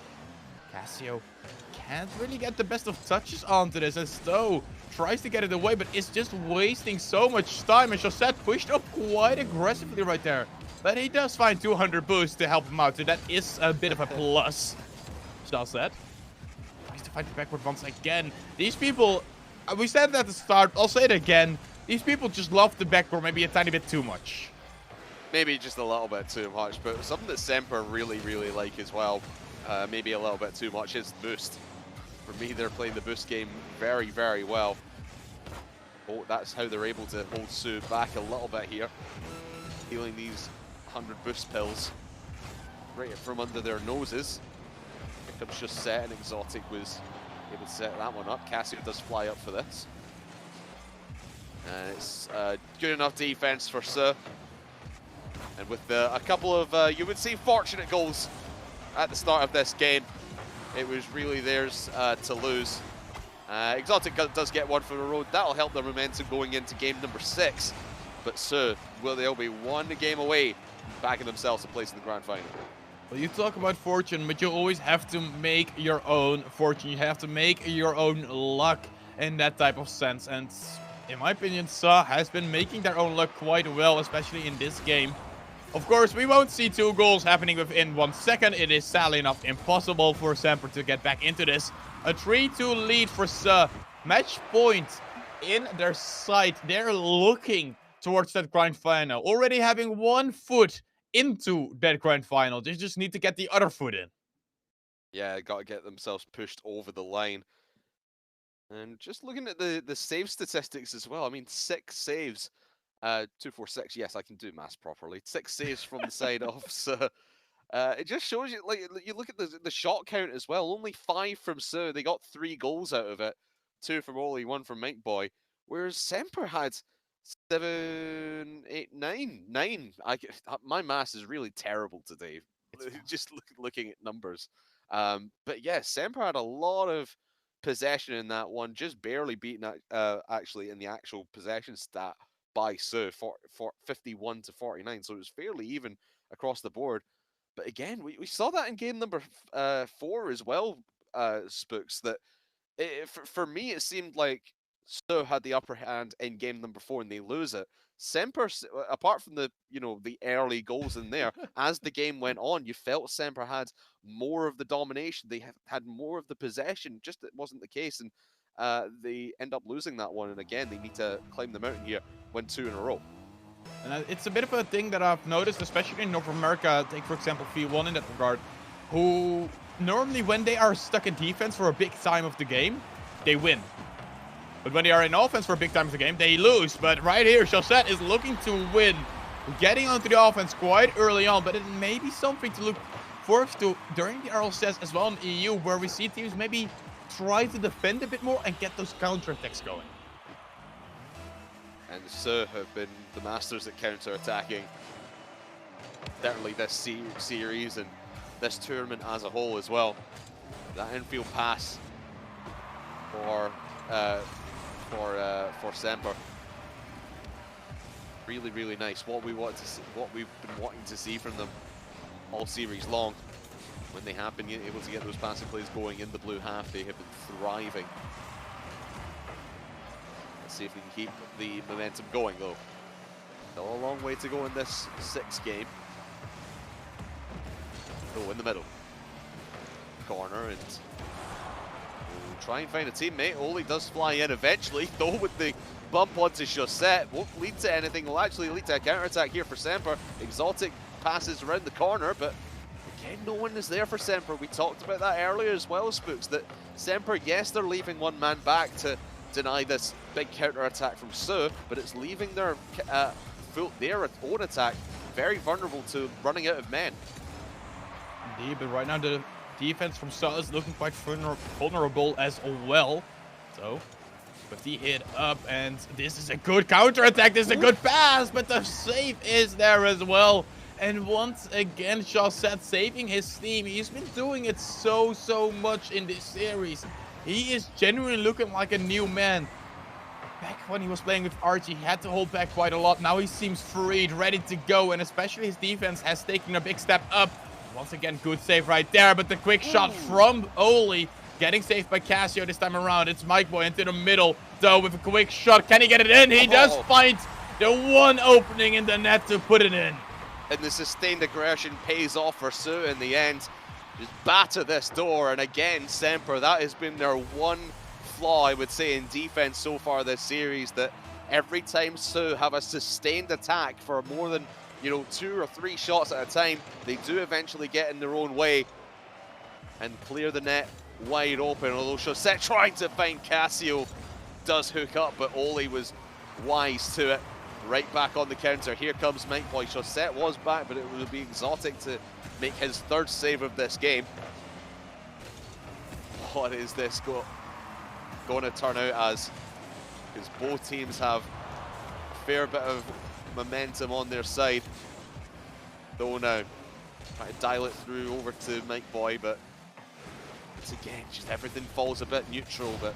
Casio can't really get the best of touches onto this, as Doe tries to get it away, but it's just wasting so much time. And Shawset pushed up quite aggressively right there. But he does find 200 boost to help him out, so that is a bit of a plus. Shawset tries to fight it backward once again. These people, we said it at the start, I'll say it again. These people just love the backcourt maybe a tiny bit too much. Maybe just a little bit too much, but something that SMPR really like as well, maybe a little bit too much, is boost. For me, they're playing the boost game very well. Oh, that's how they're able to hold Sue back a little bit here. Healing these 100 boost pills right from under their noses. Pickup's just set, and Exotic was able to set that one up. Casio does fly up for this. And it's good enough defense for Sue. And with a couple of, you would say, fortunate goals at the start of this game, it was really theirs to lose. Exotic does get one for the road. That'll help their momentum going into game number 6. But Sue, they'll be one game away from backing themselves a place in the grand final. Well, you talk about fortune, but you always have to make your own fortune. You have to make your own luck in that type of sense. And in my opinion, SUHHH has been making their own luck quite well, especially in this game. Of course, we won't see 2 goals happening within 1 second. It is sadly enough impossible for SMPR to get back into this. A 3-2 lead for SUHHH. Match point in their sight. They're looking towards that grand final. Already having 1 foot into that grand final. They just need to get the other foot in. Yeah, got to get themselves pushed over the line. And just looking at the save statistics as well. I mean, 6 saves. 246, yes, I can do maths properly. 6 saves from the side of Sue. It just shows you, like, you look at the shot count as well. Only 5 from Sue. They got 3 goals out of it. 2 from Oli, 1 from Mike Boy. Whereas SMPR had 7, 8, 9. 9. My maths is really terrible today. Just looking at numbers. But yeah, SMPR had a lot of possession in that one, just barely beaten actually in the actual possession stat by SUHHH for 51 to 49. So it was fairly even across the board. But again, we saw that in game number 4 as well, Spooks, that for me, it seemed like SUHHH had the upper hand in game number 4 and they lose it. SMPR, apart from the the early goals in there, as the game went on, you felt SMPR had more of the domination. They had more of the possession. Just it wasn't the case, and they end up losing that one. And again, they need to climb the mountain here, win 2 in a row. And it's a bit of a thing that I've noticed, especially in North America. Take, for example, V1 in that regard, who normally, when they are stuck in defense for a big time of the game, they win. But when they are in offense for a big time of the game, they lose. But right here, SUHHH is looking to win, getting onto the offense quite early on. But it may be something to look forward to during the RLCS as well in EU, where we see teams maybe try to defend a bit more and get those counterattacks going. And SUHHH have been the masters at counter-attacking, certainly this series and this tournament as a whole as well. That infield pass for SMPR, really nice. What we've been wanting to see from them all series long. When they have been able to get those passing plays going in the blue half, they have been thriving. Let's see if we can keep the momentum going, though. Still a long way to go in this 6th game. Oh, in the middle. Corner, and we'll try and find a teammate. Oli does fly in eventually, though with the bump onto SUHHH. Won't lead to anything. Will actually lead to a counter-attack here for SMPR. Exotic passes around the corner, but again, no one is there for SMPR. We talked about that earlier as well, Spooks, that SMPR, yes, they're leaving one man back to deny this big counter-attack from SUHHH, but it's leaving their own attack very vulnerable to running out of men. Indeed, but right now the defense from SUHHH is looking quite vulnerable as well. So, with the hit up, and this is a good counter-attack, this is a good pass, but the save is there as well. And once again, SUHHH saving his team. He's been doing it so much in this series. He is genuinely looking like a new man. Back when he was playing with Archie, he had to hold back quite a lot. Now he seems freed, ready to go, and especially his defense has taken a big step up. Once again, good save right there, but the quick shot from Oli, getting saved by Casio this time around. It's Mikeboy into the middle, though, with a quick shot. Can he get it in? He does find the one opening in the net to put it in. And the sustained aggression pays off for SUHHH in the end. Just batter this door, and again, SMPR, that has been their one flaw, I would say, in defense so far this series, that every time SUHHH have a sustained attack for more than 2 or 3 shots at a time, they do eventually get in their own way and clear the net wide open. Although SUHHH trying to find Casio does hook up, but Oli was wise to it. Right back on the counter. Here comes Mikeboy. SUHHH was back, but it would be Exotic to make his 3rd save of this game. What is this going to turn out as? Because both teams have a fair bit of momentum on their side. Though now, trying to dial it through over to Mikeboy, but once again, just everything falls a bit neutral, but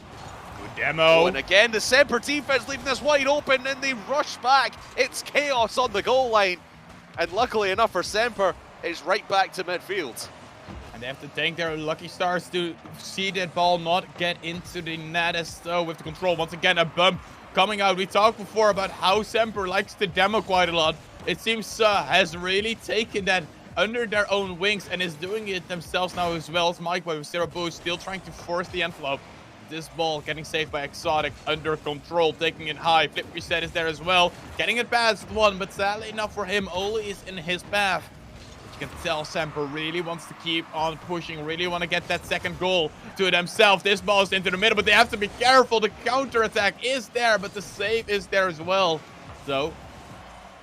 good demo. And again, the SMPR defense leaving this wide open, and they rush back. It's chaos on the goal line. And luckily enough for SMPR, it's right back to midfield. And they have to thank their lucky stars to see that ball not get into the net as though with the control. Once again, a bump coming out. We talked before about how SMPR likes to demo quite a lot. It seems SUHHH has really taken that under their own wings and is doing it themselves now as well. As Mikeboy with 0 boost, still trying to force the envelope. This ball getting saved by Exotic, under control, taking it high. Flip reset is there as well, getting it past one, but sadly enough for him, Oli is in his path. But you can tell SMPR really wants to keep on pushing, really want to get that 2nd goal to themselves. This ball is into the middle, but they have to be careful. The counter-attack is there, but the save is there as well. So,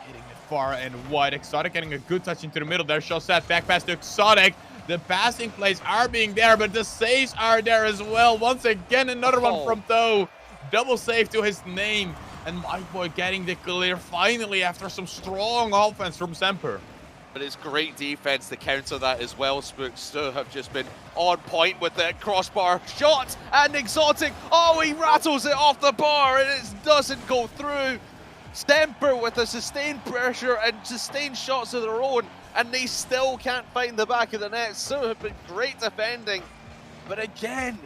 hitting it far and wide. Exotic getting a good touch into the middle there. SUHHH back pass to Exotic. The passing plays are being there, but the saves are there as well. Once again, another one from Toe. Double save to his name. And Mikeboy getting the clear finally after some strong offense from SMPR. But it's great defense to counter that as well. Spooks have just been on point with the crossbar shot, and Exotic, oh, he rattles it off the bar and it doesn't go through. SMPR with a sustained pressure and sustained shots of their own, and they still can't find the back of the net. So have been great defending, but again,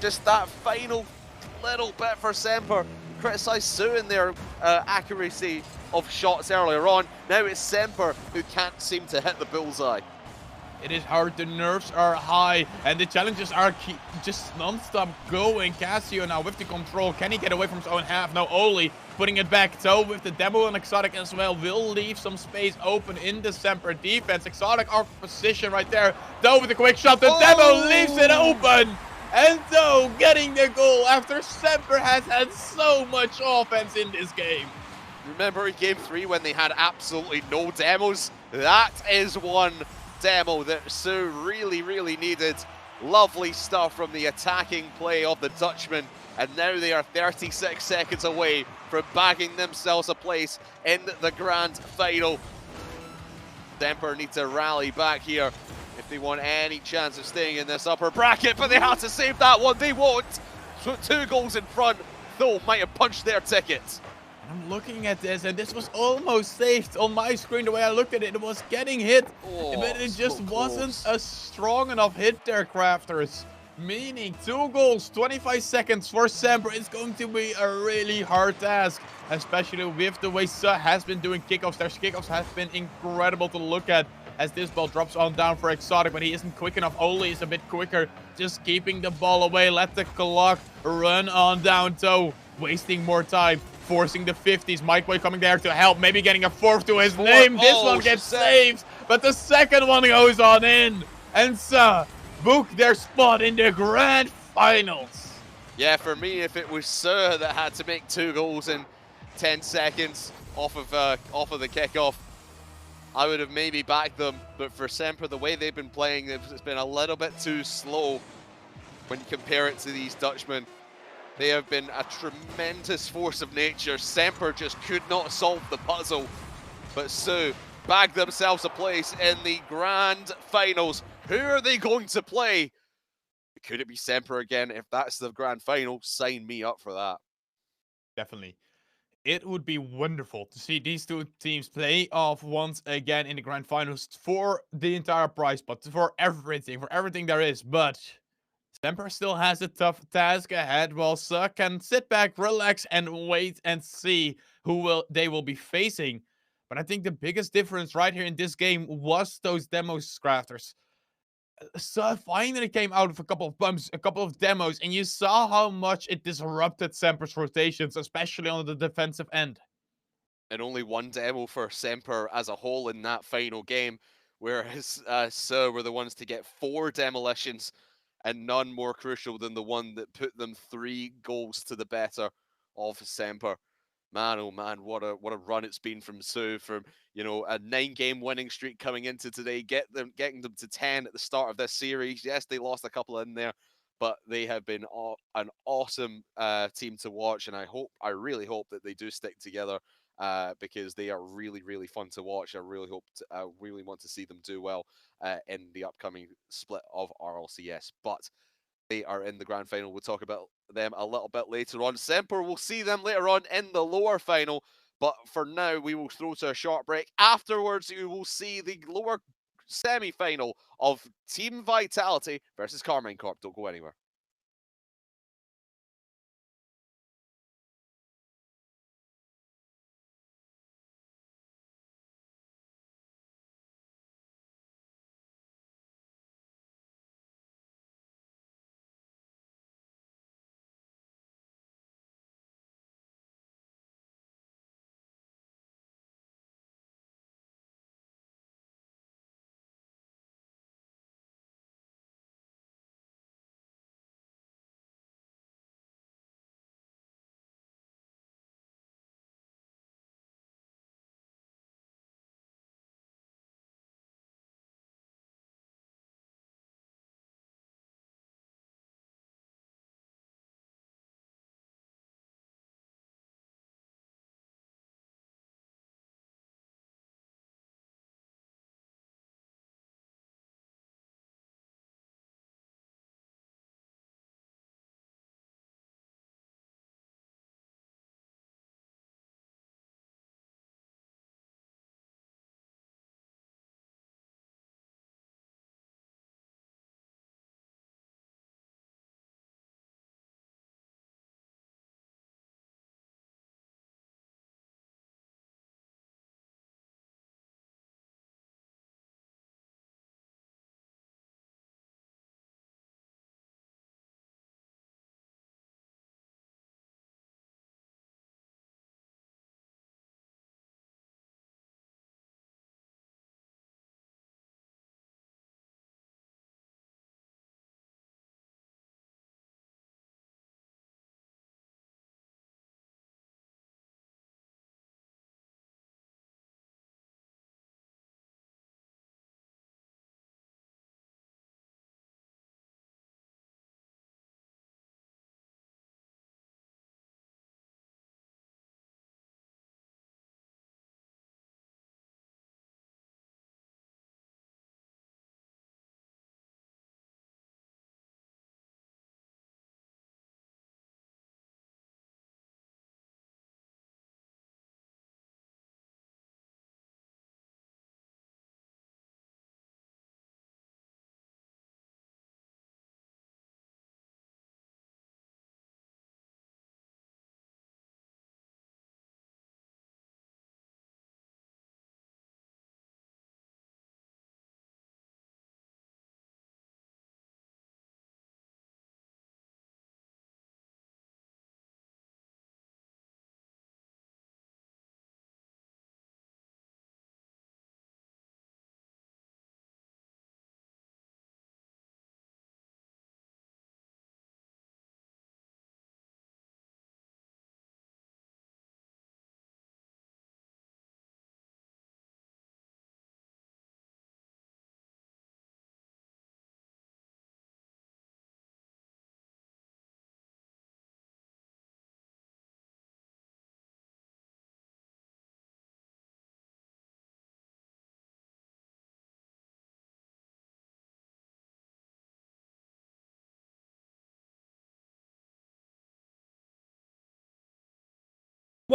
just that final little bit for SMPR. Criticised Sue in their accuracy of shots earlier on. Now it's SMPR who can't seem to hit the bullseye. It is hard, the nerves are high, and the challenges are just non-stop going. Casio now with the control. Can he get away from his own half? No, Oli putting it back. So with the demo and Exotic as well, will leave some space open in the SMPR defense. Exotic off position right there. Though with a quick shot, the demo leaves it open. And so getting the goal after SMPR has had so much offense in this game. Remember in Game 3 when they had absolutely no demos? That is one demo that Sue really, really needed. Lovely stuff from the attacking play of the Dutchman. And now they are 36 seconds away from bagging themselves a place in the grand final. SMPR need to rally back here if they want any chance of staying in this upper bracket, but they have to save that one. They won't. So 2 goals in front, though, might have punched their ticket. I'm looking at this, and this was almost saved on my screen. The way I looked at it, it was getting hit, but it just wasn't a strong enough hit there, Crafters. Meaning 2 goals, 25 seconds for SMPR. It's going to be a really hard task, especially with the way SUHHH has been doing kickoffs. Their kickoffs have been incredible to look at, as this ball drops on down for Exotic, but he isn't quick enough. Oli is a bit quicker, just keeping the ball away. Let the clock run on down, so wasting more time, forcing the 50s. Mike Boy coming there to help, maybe getting a 4th to his name. This one gets saved, but the second one goes on in, and SUHHH book their spot in the grand finals. Yeah, for me, if it was SUHHH that had to make 2 goals in 10 seconds off of the kickoff, I would have maybe backed them, but for SMPR, the way they've been playing, it's been a little bit too slow when you compare it to these Dutchmen. They have been a tremendous force of nature. SMPR just could not solve the puzzle, but SUHHH bagged themselves a place in the grand finals. Who are they going to play? Could it be SMPR again? If that's the grand final, sign me up for that. Definitely. It would be wonderful to see these 2 teams play off once again in the grand finals for the entire prize pot, for everything there is. But SMPR still has a tough task ahead, while SUHHH can sit back, relax, and wait and see who they will be facing. But I think the biggest difference right here in this game was those demos, Crafters. SUHHH finally came out of a couple of bumps, a couple of demos, and you saw how much it disrupted SMPR's rotations, especially on the defensive end. And only 1 demo for SMPR as a whole in that final game, whereas SUHHH were the ones to get 4 demolitions, and none more crucial than the one that put them 3 goals to the better of SMPR. Man, oh man, what a run it's been from SUHHH, from, you know, a 9-game winning streak coming into today, getting them to 10 at the start of this series. Yes, they lost a couple in there, but they have been an awesome team to watch, and I really hope that they do stick together, because they are really, really fun to watch. I really want to see them do well in the upcoming split of RLCS, but they are in the grand final. We'll talk about them a little bit later on. SMPR, we'll see them later on in the lower final, but for now, we will throw to a short break. Afterwards, you will see the lower semi-final of Team Vitality versus Carmine Corp. Don't go anywhere.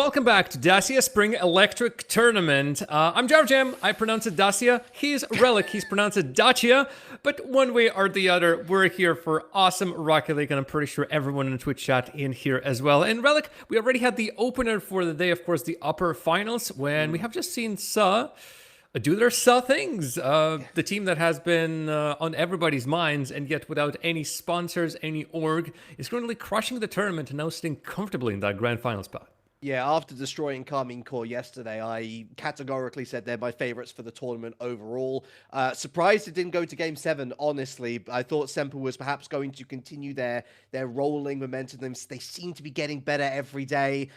Welcome back to Dacia Spring Electric Tournament. I'm Jam. I pronounce it Dacia. He's Relic. He's pronounced it Dacia. But one way or the other, we're here for awesome Rocket League, and I'm pretty sure everyone in the Twitch chat in here as well. And Relic, we already had the opener for the day, of course, the upper finals, when we have just seen SUHHH do their SUHHH things. The team that has been on everybody's minds, and yet without any sponsors, any org, is currently crushing the tournament and now sitting comfortably in that grand final spot. Yeah, after destroying Karmine Corp yesterday, I categorically said they're my favorites for the tournament overall. Surprised it didn't go to Game 7, honestly. I thought SMPR was perhaps going to continue their rolling momentum. They seem to be getting better every day.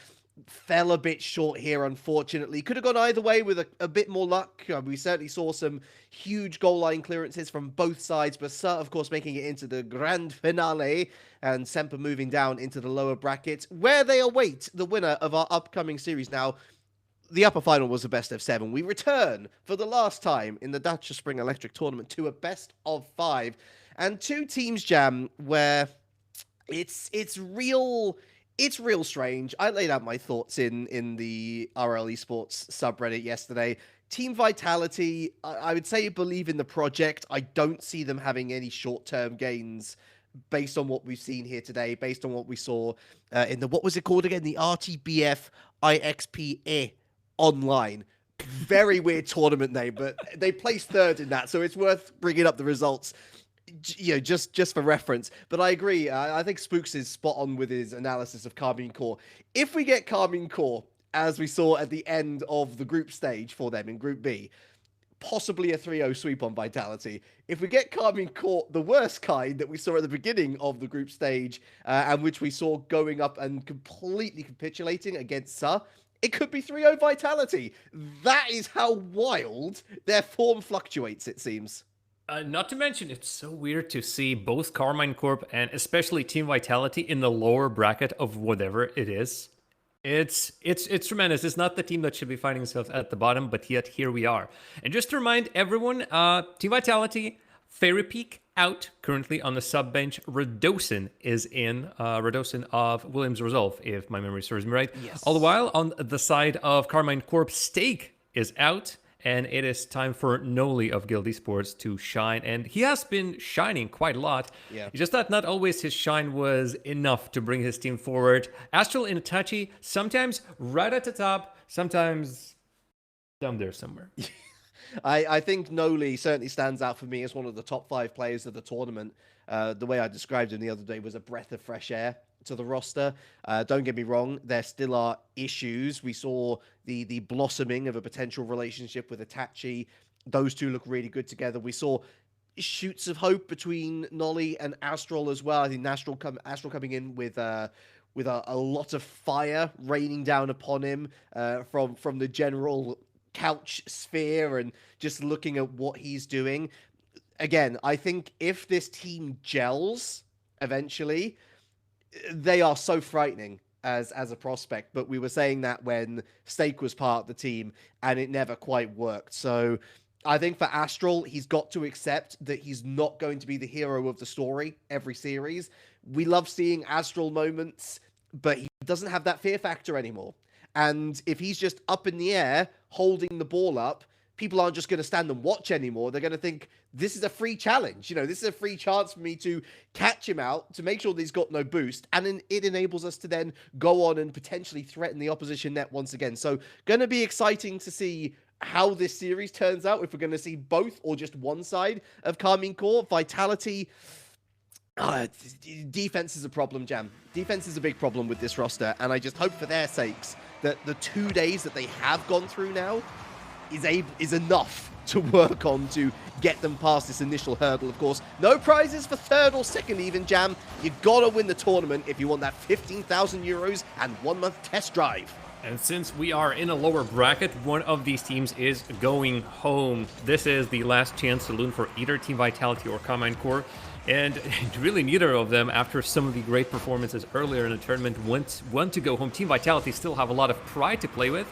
Fell a bit short here, unfortunately. Could have gone either way with a bit more luck. We certainly saw some huge goal line clearances from both sides, but SUHHH, of course, making it into the grand finale, and SMPR moving down into the lower bracket, where they await the winner of our upcoming series. Now, the upper final was a best of 7. We return for the last time in the Dacia Spring Electric Tournament to a best of 5, and 2 teams, Jam, where it's real strange. I laid out my thoughts in the RL Esports subreddit yesterday. Team Vitality, I would say believe in the project. I don't see them having any short-term gains based on what we've seen here today, based on what we saw in the, what was it called again? The RTBF IXPE online. Very weird tournament name, but they placed 3rd in that, so it's worth bringing up the results. You know, just for reference. But I agree. I think Spooks is spot on with his analysis of Karmine Corp. If we get Karmine Corp, as we saw at the end of the group stage for them in Group B, possibly a 3-0 sweep on Vitality. If we get Karmine Corp, the worst kind that we saw at the beginning of the group stage, and which we saw going up and completely capitulating against SUHHH, it could be 3-0 Vitality. That is how wild their form fluctuates, it seems. Not to mention, it's so weird to see both Karmine Corp and especially Team Vitality in the lower bracket of whatever it is. It's tremendous. It's not the team that should be finding themselves at the bottom, but yet here we are. And just to remind everyone, Team Vitality, Fairy Peak out currently on the sub bench. Radosin is in. Radosin of Williams Resolve, if my memory serves me right. Yes. All the while, on the side of Karmine Corp, Steak is out. And it is time for Noli of Guild Esports to shine. And he has been shining quite a lot. Yeah. It's just that not always his shine was enough to bring his team forward. Astral and Itachi, sometimes right at the top, sometimes down there somewhere. I think Noli certainly stands out for me as one of the top 5 players of the tournament. The way I described him the other day was a breath of fresh air to the roster. Don't get me wrong, there still are issues. We saw the blossoming of a potential relationship with Itachi. Those two look really good together. We saw shoots of hope between Nolly and Astral as well. I think Astral coming in with a lot of fire raining down upon him from the general couch sphere, and just looking at what he's doing. Again, I think if this team gels eventually, they are so frightening as a prospect, but we were saying that when Steak was part of the team, and it never quite worked. So I think for Astral, he's got to accept that he's not going to be the hero of the story every series. We love seeing Astral moments, but he doesn't have that fear factor anymore. And if he's just up in the air, holding the ball up, people aren't just going to stand and watch anymore. They're going to think, this is a free challenge. You know, this is a free chance for me to catch him out, to make sure that he's got no boost. And then it enables us to then go on and potentially threaten the opposition net once again. So going to be exciting to see how this series turns out, if we're going to see both or just one side of Karmine Corp. Vitality, defense is a problem, Jam. Defense is a big problem with this roster. And I just hope for their sakes that the 2 days that they have gone through now is enough to work on to get them past this initial hurdle. Of course, no prizes for 3rd or 2nd even, Jam. You gotta win the tournament if you want that 15,000 euros and 1 month test drive. And since we are in a lower bracket, one of these teams is going home. This is the last chance saloon for either Team Vitality or Karmine Corp. And really neither of them, after some of the great performances earlier in the tournament, want to go home. Team Vitality still have a lot of pride to play with.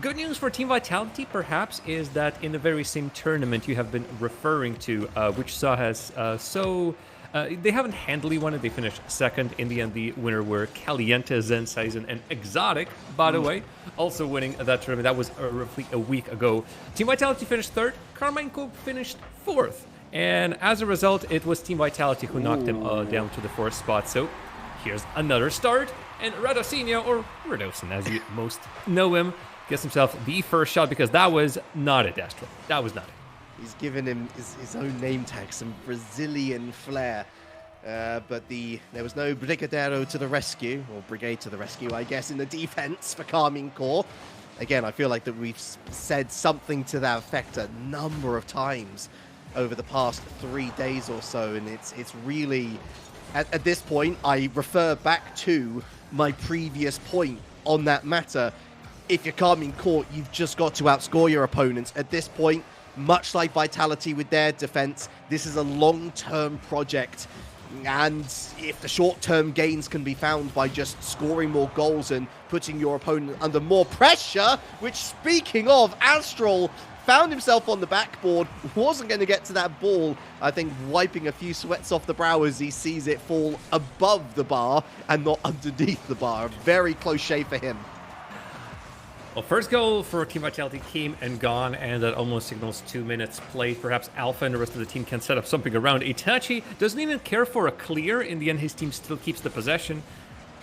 Good news for Team Vitality, perhaps, is that in the very same tournament you have been referring to, which SUHHH has so They haven't handily won it. They finished second. In the end, the winner were Caliente, Zenseisen, and Exotic, by the way, also winning that tournament. That was roughly a week ago. Team Vitality finished third. Carmine Corp finished fourth. And as a result, it was Team Vitality who knocked them down to the fourth spot. So here's another start. And Radosinho, or Radosin as you most know him, gets himself the first shot because that was not a Destro. That was not it. He's given him his own name tag, some Brazilian flair. But there was no Brigadeiro to the rescue, or Brigade to the rescue, I guess, in the defense for Carmine Corp. Again, I feel like that we've said something to that effect a number of times over the past 3 days or so, and it's really, at this point, I refer back to my previous point on that matter. If you're Carmine Corp, you've just got to outscore your opponents. At this point, much like Vitality with their defense, this is a long-term project. And if the short-term gains can be found by just scoring more goals and putting your opponent under more pressure, which, speaking of, Astral found himself on the backboard, wasn't going to get to that ball, I think wiping a few sweats off the brow as he sees it fall above the bar and not underneath the bar. Very close shave for him. Well, first goal for Team Vitality came and gone, and that almost signals 2 minutes played. Perhaps Alpha and the rest of the team can set up something around. Itachi doesn't even care for a clear. In the end, his team still keeps the possession.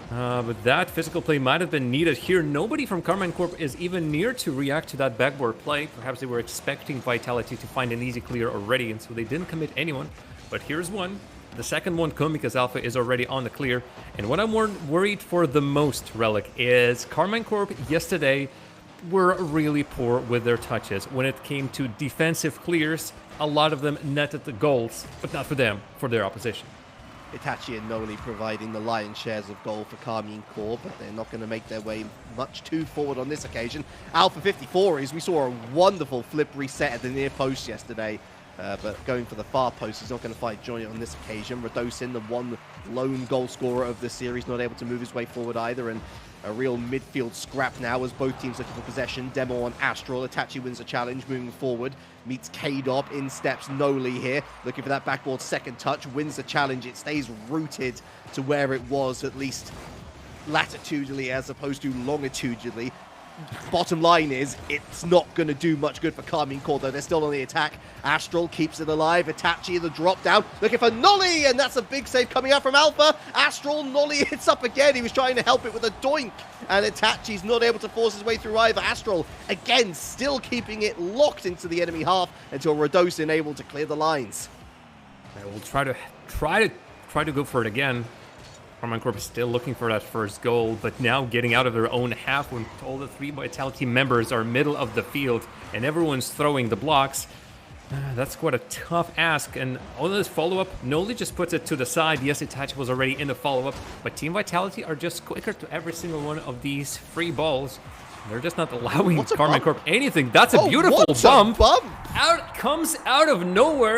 But that physical play might have been needed here. Nobody from Carmine Corp is even near to react to that backboard play. Perhaps they were expecting Vitality to find an easy clear already, and so they didn't commit anyone. But here's one. The second won't come because Alpha is already on the clear. And what I'm worried for the most, Relic, is Carmine Corp yesterday were really poor with their touches. When it came to defensive clears, a lot of them netted the goals, but not for them, for their opposition. Itachi and Noli providing the lion's shares of goal for Carmine Corp, but they're not going to make their way much too forward on this occasion. Alpha 54 is, we saw a wonderful flip reset at the near post yesterday, but going for the far post, he's not going to find joy on this occasion. Radosin, the one lone goal scorer of the series, not able to move his way forward either, and a real midfield scrap now as both teams looking for possession. Demo on Astral. Itachi wins the challenge, moving forward. Meets K-Dop. In steps Noli here. Looking for that backboard second touch. Wins the challenge. It stays rooted to where it was, at least latitudinally as opposed to longitudinally. Bottom line is, it's not going to do much good for Carmine Corp, though. They're still on the attack. Astral keeps it alive. Itachi, the drop down, looking for Noli, and that's a big save coming out from Alpha. Astral, Noli hits up again. He was trying to help it with a doink, and Itachi's not able to force his way through either. Astral, again, still keeping it locked into the enemy half until Radosin able to clear the lines. I will try to go for it again. Carmine Corp is still looking for that first goal, but now getting out of their own half when all the 3 Vitality members are middle of the field and everyone's throwing the blocks. That's quite a tough ask, and on this follow-up, Noli just puts it to the side. Yes, Itachi was already in the follow-up, but Team Vitality are just quicker to every single one of these free balls. They're just not allowing Carmine Corp anything. That's a beautiful bump. Bump? Comes out of nowhere.